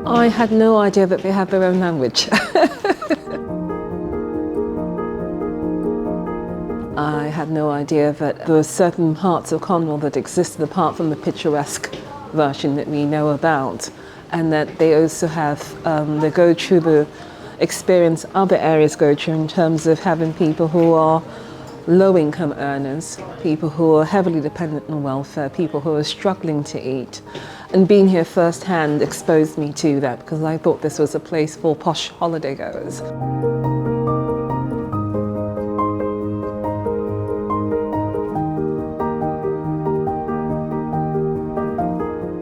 I had no idea that they have their own language. I had no idea that there were certain parts of Cornwall that existed apart from the picturesque version that we know about, and that they also have the go through the experience other areas go through in terms of having people who are low-income earners, people who are heavily dependent on welfare, people who are struggling to eat. And being here firsthand exposed me to that, because I thought this was a place for posh holidaygoers.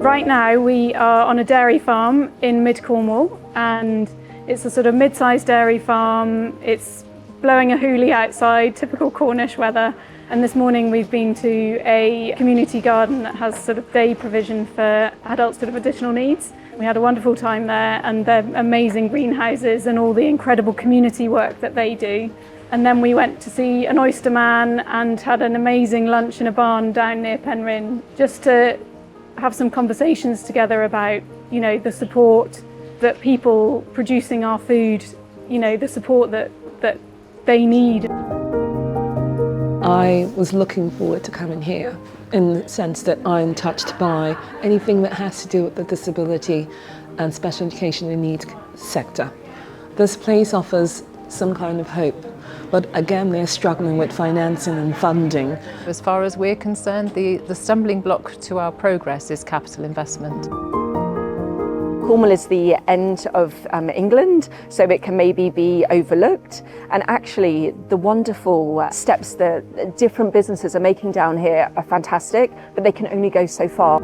Right now we are on a dairy farm in mid-Cornwall, and it's a sort of mid-sized dairy farm. It's blowing a hoolie outside, typical Cornish weather. And this morning we've been to a community garden that has sort of day provision for adults with additional needs. We had a wonderful time there, and their amazing greenhouses and all the incredible community work that they do. And then we went to see an oyster man and had an amazing lunch in a barn down near Penryn, just to have some conversations together about, you know, the support that people producing our food, you know, the support that they need. I was looking forward to coming here in the sense that I'm touched by anything that has to do with the disability and special education and needs sector. This place offers some kind of hope, but again they're struggling with financing and funding. As far as we're concerned, the stumbling block to our progress is capital investment. Cornwall is the end of England, so it can maybe be overlooked. And actually, the wonderful steps that different businesses are making down here are fantastic, but they can only go so far.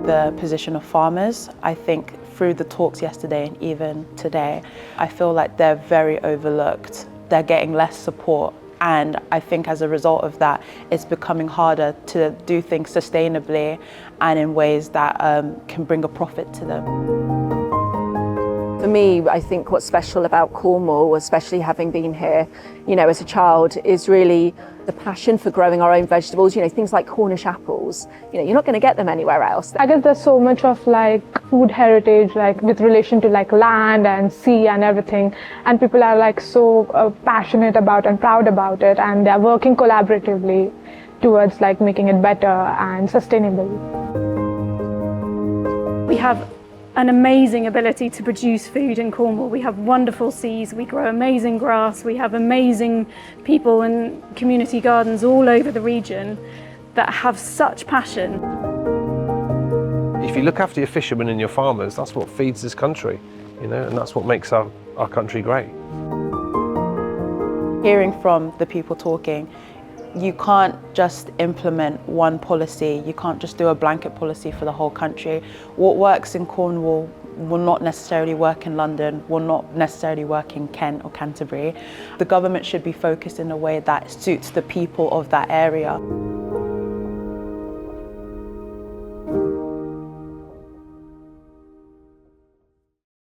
The position of farmers, I think through the talks yesterday and even today, I feel like they're very overlooked. They're getting less support. And I think as a result of that, it's becoming harder to do things sustainably and in ways that can bring a profit to them. For me, I think what's special about Cornwall, especially having been here, you know, as a child, is really the passion for growing our own vegetables. You know, things like Cornish apples. You know, you're not going to get them anywhere else. I guess there's so much of like food heritage, like with relation to like land and sea and everything, and people are like so passionate about and proud about it, and they're working collaboratively towards like making it better and sustainable. We have an amazing ability to produce food in Cornwall. We have wonderful seas, we grow amazing grass, we have amazing people and community gardens all over the region that have such passion. If you look after your fishermen and your farmers, that's what feeds this country, you know, and that's what makes our country great. Hearing from the people talking, you can't just implement one policy, you can't just do a blanket policy for the whole country. What works in Cornwall will not necessarily work in London, will not necessarily work in Kent or Canterbury. The government should be focused in a way that suits the people of that area.